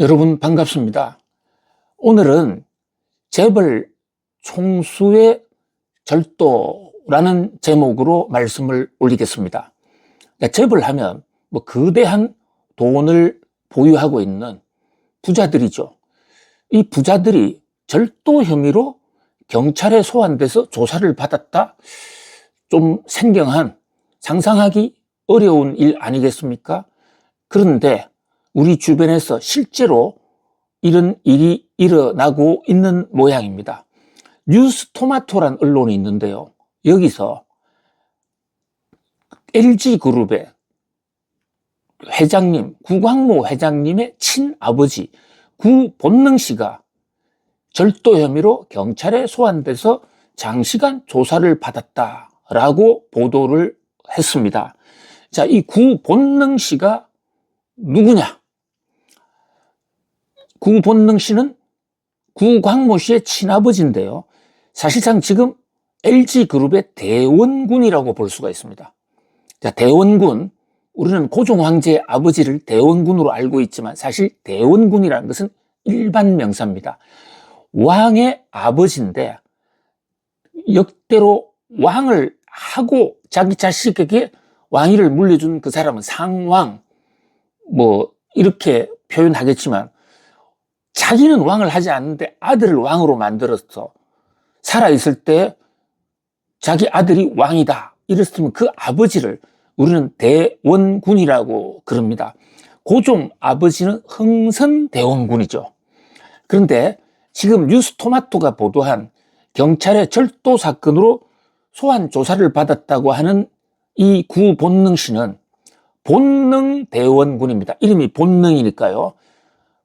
여러분 반갑습니다. 오늘은 재벌 총수의 절도라는 제목으로 말씀을 올리겠습니다. 재벌하면 거대한 돈을 보유하고 있는 부자들이죠. 이 부자들이 절도 혐의로 경찰에 소환돼서 조사를 받았다? 좀 생경한, 상상하기 어려운 일 아니겠습니까? 그런데 우리 주변에서 실제로 이런 일이 일어나고 있는 모양입니다. 뉴스토마토란 언론이 있는데요. 여기서 LG그룹의 회장님, 구광모 회장님의 친아버지 구본능 씨가 절도 혐의로 경찰에 소환돼서 장시간 조사를 받았다라고 보도를 했습니다. 자, 이 구본능 씨가 누구냐? 구본능 씨는 구광모 씨의 친아버지인데요. 사실상 지금 LG그룹의 대원군이라고 볼 수가 있습니다. 자, 대원군, 우리는 고종 황제의 아버지를 대원군으로 알고 있지만 사실 대원군이라는 것은 일반 명사입니다. 왕의 아버지인데 역대로 왕을 하고 자기 자식에게 왕위를 물려준 그 사람은 상왕, 이렇게 표현하겠지만 자기는 왕을 하지 않는데 아들을 왕으로 만들어서 살아있을 때 자기 아들이 왕이다 이랬으면 그 아버지를 우리는 대원군이라고 그럽니다. 고종 아버지는 흥선대원군이죠. 그런데 지금 뉴스토마토가 보도한 경찰의 절도 사건으로 소환 조사를 받았다고 하는 이 구본능 씨는 본능대원군입니다. 이름이 본능이니까요.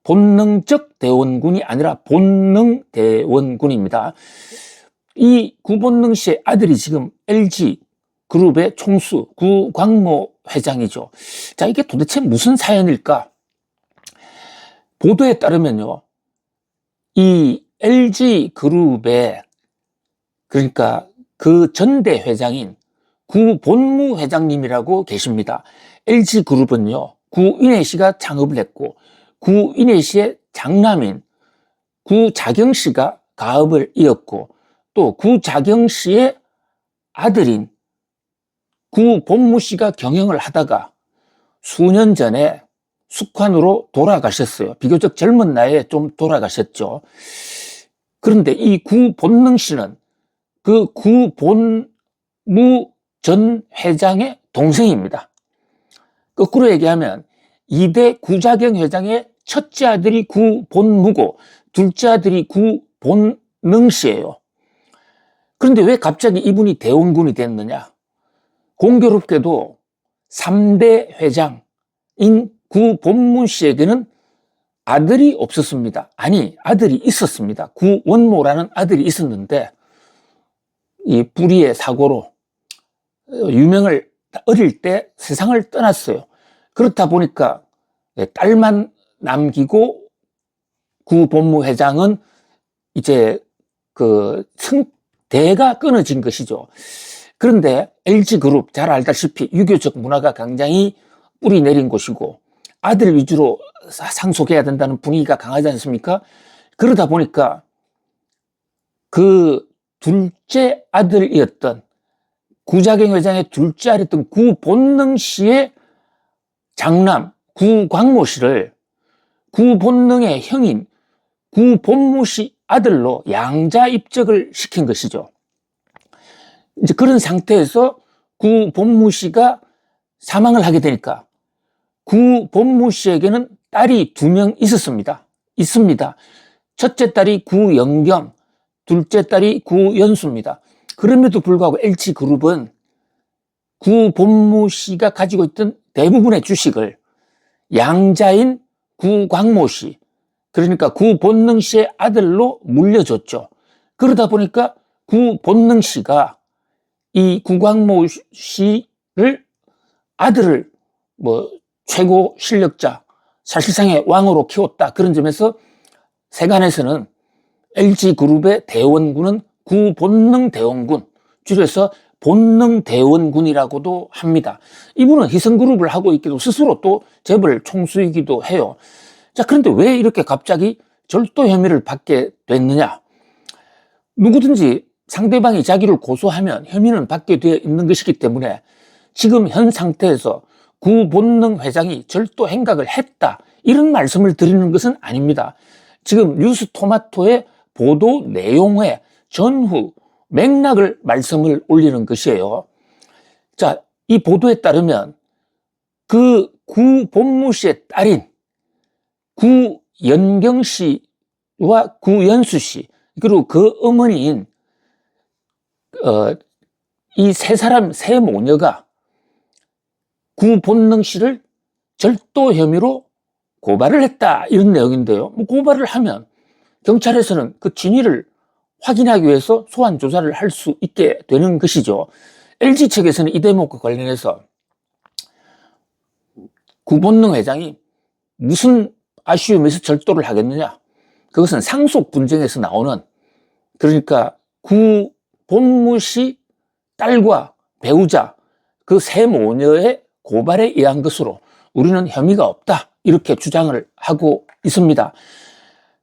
본능적 대원군이 아니라 본능대원군입니다. 이 구본능 씨의 아들이 지금 LG그룹의 총수 구광모 회장이죠. 자, 이게 도대체 무슨 사연일까? 보도에 따르면요, 이 LG그룹의, 그러니까 그 전대 회장인 구본무 회장님이라고 계십니다. LG그룹은요, 구인혜 씨가 창업을 했고 구인혜 씨의 장남인 구자경 씨가 가업을 이었고 또 구자경 씨의 아들인 구본무 씨가 경영을 하다가 수년 전에 숙환으로 돌아가셨어요. 비교적 젊은 나이에 좀 돌아가셨죠. 그런데 이 구본능 씨는 그 구본무 전 회장의 동생입니다. 거꾸로 얘기하면 2대 구자경 회장의 첫째 아들이 구본무고 둘째 아들이 구본능 씨예요. 그런데 왜 갑자기 이분이 대원군이 됐느냐? 공교롭게도 3대 회장인 구본무 씨에게는 아들이 없었습니다. 아니, 아들이 있었습니다. 구원모라는 아들이 있었는데 이 불의의 사고로 유명을 어릴 때 세상을 떠났어요. 그렇다 보니까 딸만 남기고 구본무 회장은 이제 대가 끊어진 것이죠. 그런데 LG그룹 잘 알다시피 유교적 문화가 굉장히 뿌리 내린 곳이고 아들 위주로 상속해야 된다는 분위기가 강하지 않습니까? 그러다 보니까 그 둘째 아들이었던 구자경 회장의 둘째 아들이었던 구본능 씨의 장남 구광모 씨를 구본능의 형인 구본무 씨 아들로 양자 입적을 시킨 것이죠. 이제 그런 상태에서 구본무 씨가 사망을 하게 되니까 구본무 씨에게는 딸이 2명 있습니다. 첫째 딸이 구영경, 둘째 딸이 구연수입니다. 그럼에도 불구하고 LG그룹은 구본무 씨가 가지고 있던 대부분의 주식을 양자인 구광모 씨, 그러니까 구본능 씨의 아들로 물려줬죠. 그러다 보니까 구본능 씨가 이 구광모 씨를 아들을 최고 실력자, 사실상의 왕으로 키웠다. 그런 점에서 세간에서는 LG그룹의 대원군은 구본능 대원군, 줄여서 본능대원군이라고도 합니다. 이분은 희성그룹을 하고 있기도 스스로 또 재벌 총수이기도 해요. 자, 그런데 왜 이렇게 갑자기 절도 혐의를 받게 됐느냐? 누구든지 상대방이 자기를 고소하면 혐의는 받게 되어 있는 것이기 때문에 지금 현 상태에서 구본능 회장이 절도 행각을 했다, 이런 말씀을 드리는 것은 아닙니다. 지금 뉴스토마토의 보도 내용의 전후 맥락을 말씀을 올리는 것이에요. 자, 이 보도에 따르면 그 구본무 씨의 딸인 구연경 씨와 구연수 씨, 그리고 그 어머니인 이 세 사람, 세 모녀가 구본능 씨를 절도 혐의로 고발을 했다, 이런 내용인데요. 뭐 고발을 하면 경찰에서는 그 진위를 확인하기 위해서 소환 조사를 할 수 있게 되는 것이죠. LG 측에서는 이 대목과 관련해서 구본능 회장이 무슨 아쉬움에서 절도를 하겠느냐, 그것은 상속 분쟁에서 나오는, 그러니까 구본무 씨 딸과 배우자 그 세 모녀의 고발에 의한 것으로 우리는 혐의가 없다, 이렇게 주장을 하고 있습니다.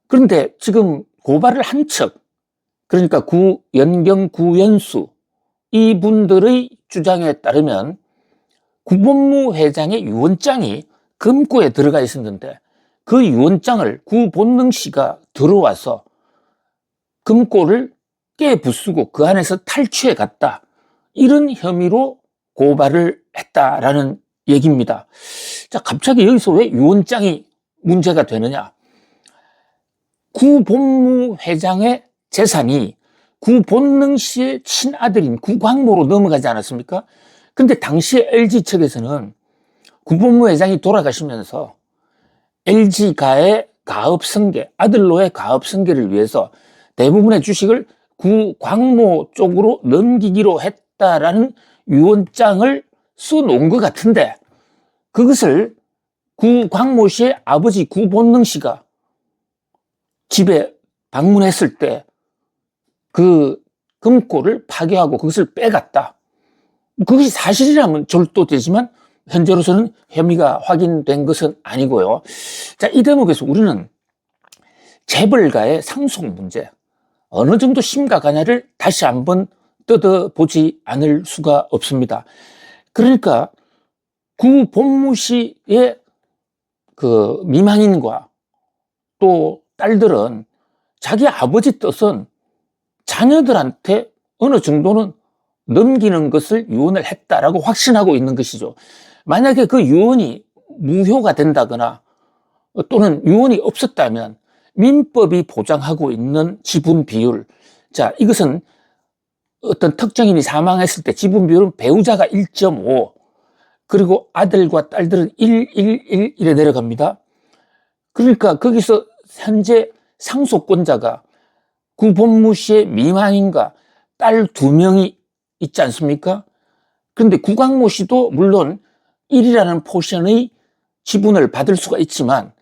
그런데 지금 고발을 한 척, 그러니까 구연경, 구연수, 이분들의 주장에 따르면 구본무 회장의 유언장이 금고에 들어가 있었는데 그 유언장을 구본능 씨가 들어와서 금고를 깨부수고 그 안에서 탈취해 갔다, 이런 혐의로 고발을 했다라는 얘기입니다. 자, 갑자기 여기서 왜 유언장이 문제가 되느냐? 구본무 회장의 재산이 구본능 씨의 친아들인 구광모로 넘어가지 않았습니까? 근데 당시에 LG 측에서는 구본무 회장이 돌아가시면서 LG가의 가업 승계, 아들로의 가업 승계를 위해서 대부분의 주식을 구광모 쪽으로 넘기기로 했다라는 유언장을 써놓은 것 같은데, 그것을 구광모 씨의 아버지 구본능 씨가 집에 방문했을 때 그 금고를 파괴하고 그것을 빼갔다, 그것이 사실이라면 절도되지만 현재로서는 혐의가 확인된 것은 아니고요. 자, 이 대목에서 우리는 재벌가의 상속 문제, 어느 정도 심각하냐를 다시 한번 뜯어보지 않을 수가 없습니다. 그러니까 구본무 씨의 그 미망인과 또 딸들은 자기 아버지 뜻은 자녀들한테 어느 정도는 넘기는 것을 유언을 했다라고 확신하고 있는 것이죠. 만약에 그 유언이 무효가 된다거나 또는 유언이 없었다면 민법이 보장하고 있는 지분 비율, 자, 이것은 어떤 특정인이 사망했을 때 지분 비율은 배우자가 1.5, 그리고 아들과 딸들은 1, 1, 1 이래 내려갑니다. 그러니까 거기서 현재 상속권자가 구본무 씨의 미망인과 딸 2명이 있지 않습니까? 그런데 구광모 씨도 물론 1이라는 포션의 지분을 받을 수가 있지만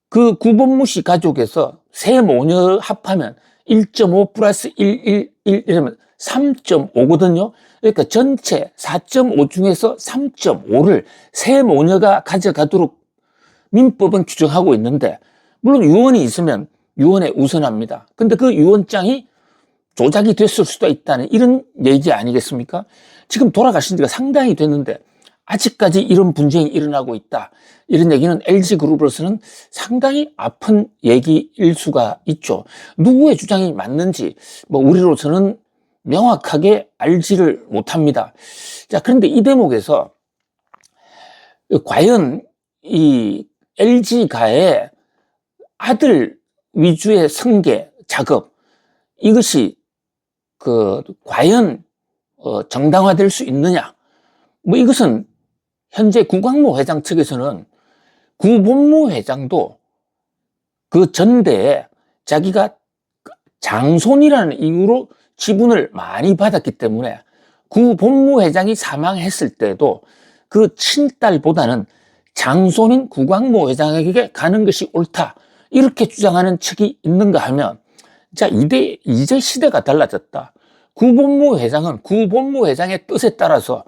그 구본무 씨 가족에서 세 모녀 합하면 1.5 플러스 1, 1, 1 이러면 3.5거든요. 그러니까 전체 4.5 중에서 3.5를 세 모녀가 가져가도록 민법은 규정하고 있는데, 물론 유언이 있으면 유언에 우선합니다. 근데 그 유언장이 조작이 됐을 수도 있다는 이런 얘기 아니겠습니까? 지금 돌아가신 지가 상당히 됐는데 아직까지 이런 분쟁이 일어나고 있다, 이런 얘기는 LG그룹으로서는 상당히 아픈 얘기일 수가 있죠. 누구의 주장이 맞는지 뭐 우리로서는 명확하게 알지를 못합니다. 자, 그런데 이 대목에서 과연 이 LG가의 아들 위주의 승계 작업, 이것이 과연 정당화될 수 있느냐? 뭐 이것은 현재 구광모 회장 측에서는 구본무 회장도 그 전대에 자기가 장손이라는 이유로 지분을 많이 받았기 때문에 구본무 회장이 사망했을 때도 그 친딸보다는 장손인 구광모 회장에게 가는 것이 옳다, 이렇게 주장하는 측이 있는가 하면, 자, 이제 시대가 달라졌다. 구본무 회장은 구본무 회장의 뜻에 따라서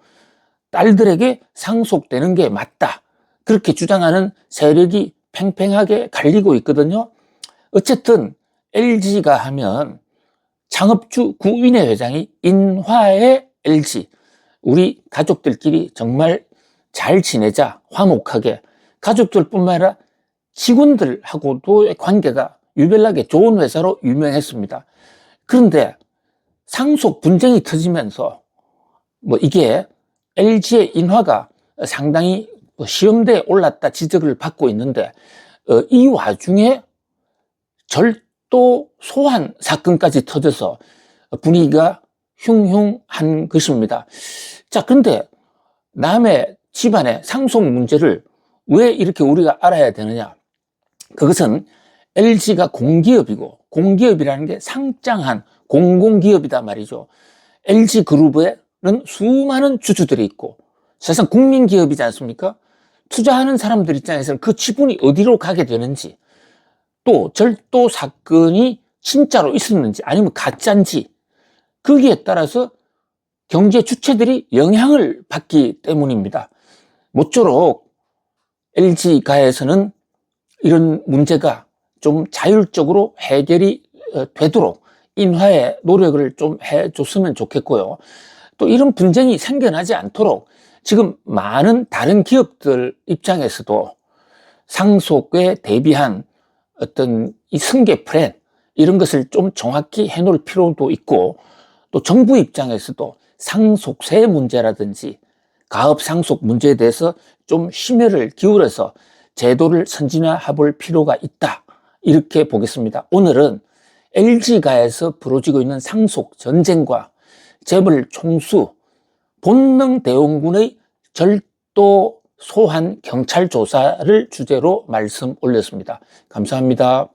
딸들에게 상속되는 게 맞다, 그렇게 주장하는 세력이 팽팽하게 갈리고 있거든요. 어쨌든 LG가 하면 창업주 구인혜 회장이 인화의 LG, 우리 가족들끼리 정말 잘 지내자, 화목하게, 가족들뿐만 아니라 직원들하고도 관계가 유별나게 좋은 회사로 유명했습니다. 그런데 상속 분쟁이 터지면서 이게 LG의 인화가 상당히 시험대에 올랐다 지적을 받고 있는데, 이 와중에 절도 소환 사건까지 터져서 분위기가 흉흉한 것입니다. 자, 그런데 남의 집안의 상속 문제를 왜 이렇게 우리가 알아야 되느냐? 그것은 LG가 공기업이고, 공기업이라는 게 상장한 공공기업이다 말이죠. LG그룹에는 수많은 주주들이 있고, 사실상 국민기업이지 않습니까? 투자하는 사람들 입장에서는 그 지분이 어디로 가게 되는지, 또 절도 사건이 진짜로 있었는지 아니면 가짜인지, 거기에 따라서 경제 주체들이 영향을 받기 때문입니다. 모쪼록 LG가에서는 이런 문제가 좀 자율적으로 해결이 되도록 인화의 노력을 좀 해줬으면 좋겠고요. 또 이런 분쟁이 생겨나지 않도록 지금 많은 다른 기업들 입장에서도 상속에 대비한 어떤 이 승계 플랜, 이런 것을 좀 정확히 해놓을 필요도 있고, 또 정부 입장에서도 상속세 문제라든지 가업 상속 문제에 대해서 좀 심혈을 기울여서 제도를 선진화해 볼 필요가 있다, 이렇게 보겠습니다. 오늘은 LG가에서 벌어지고 있는 상속 전쟁과 재벌 총수, 본능대원군의 절도 소환 경찰 조사를 주제로 말씀 올렸습니다. 감사합니다.